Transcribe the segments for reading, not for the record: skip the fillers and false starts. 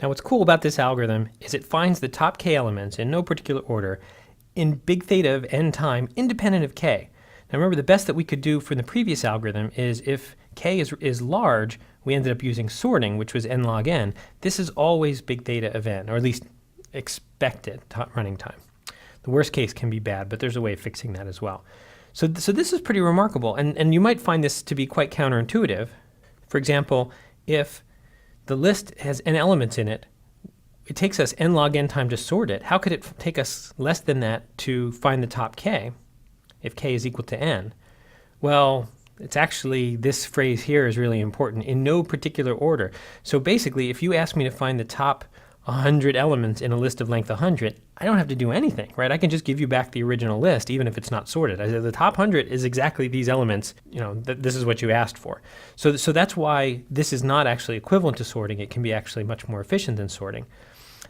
Now what's cool about this algorithm is it finds the top k elements in no particular order in big theta of n time independent of k. Now remember, the best that we could do for the previous algorithm is if k is large, we ended up using sorting, which was n log n. This is always big theta of n, or at least expected running time. The worst case can be bad, but there's a way of fixing that as well. So this is pretty remarkable, and you might find this to be quite counterintuitive. For example, if the list has n elements in it, it takes us n log n time to sort it. How could it take us less than that to find the top k if k is equal to n? Well, it's actually, this phrase here is really important, in no particular order. So basically, if you ask me to find the top 100 elements in a list of length 100, I don't have to do anything, right? I can just give you back the original list, even if it's not sorted. I say the top 100 is exactly these elements, this is what you asked for. So that's why this is not actually equivalent to sorting. It can be actually much more efficient than sorting.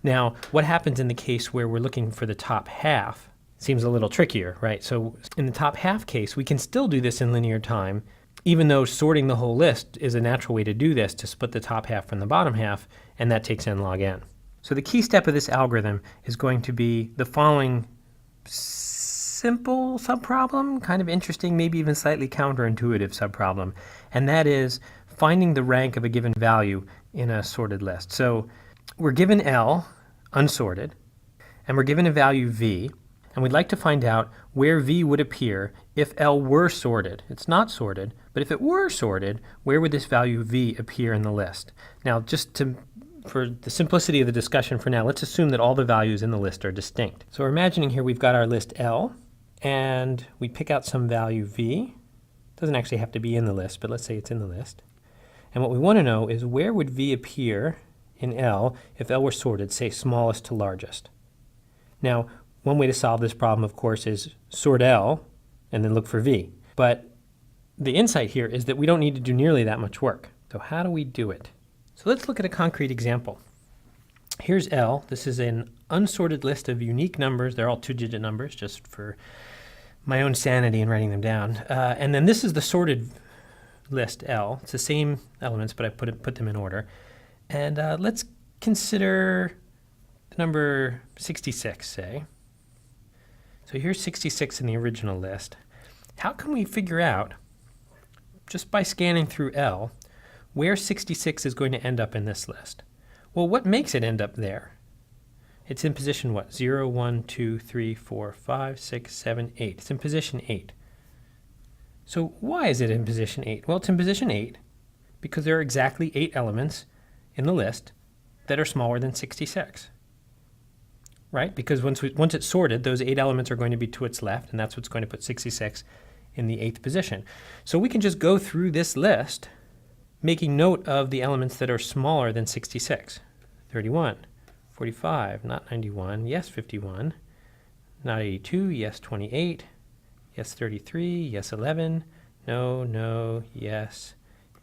Now, what happens in the case where we're looking for the top half seems a little trickier, right? So in the top half case, we can still do this in linear time, even though sorting the whole list is a natural way to do this, to split the top half from the bottom half, and that takes n log n. So the key step of this algorithm is going to be the following simple subproblem, kind of interesting, maybe even slightly counterintuitive subproblem, and that is finding the rank of a given value in a sorted list. So we're given L, unsorted, and we're given a value V, and we'd like to find out where V would appear if L were sorted. It's not sorted, but if it were sorted, where would this value V appear in the list? Now, for the simplicity of the discussion for now, let's assume that all the values in the list are distinct. So we're imagining here we've got our list L, and we pick out some value V. It doesn't actually have to be in the list, but let's say it's in the list. And what we want to know is where would V appear in L if L were sorted, say smallest to largest. Now, one way to solve this problem, of course, is sort L and then look for V. But the insight here is that we don't need to do nearly that much work. So how do we do it? So let's look at a concrete example. Here's L. This is an unsorted list of unique numbers. They're all two-digit numbers, just for my own sanity in writing them down. And then this is the sorted list L. It's the same elements, but I put them in order. And let's consider the number 66, say. So here's 66 in the original list. How can we figure out, just by scanning through L, where 66 is going to end up in this list? Well, what makes it end up there? It's in position what? 0, 1, 2, 3, 4, 5, 6, 7, 8. It's in position 8. So why is it in position 8? Well, it's in position 8 because there are exactly 8 elements in the list that are smaller than 66. Right? Because once it's sorted, those 8 elements are going to be to its left, and that's what's going to put 66 in the 8th position. So we can just go through this list, making note of the elements that are smaller than 66. 31, 45, not 91, yes 51, not 82, yes 28, yes 33, yes 11, no, no, yes,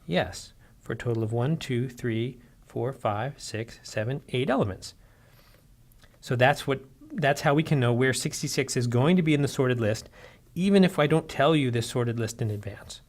yes, for a total of 1, 2, 3, 4, 5, 6, 7, 8 elements. So that's how we can know where 66 is going to be in the sorted list, even if I don't tell you this sorted list in advance.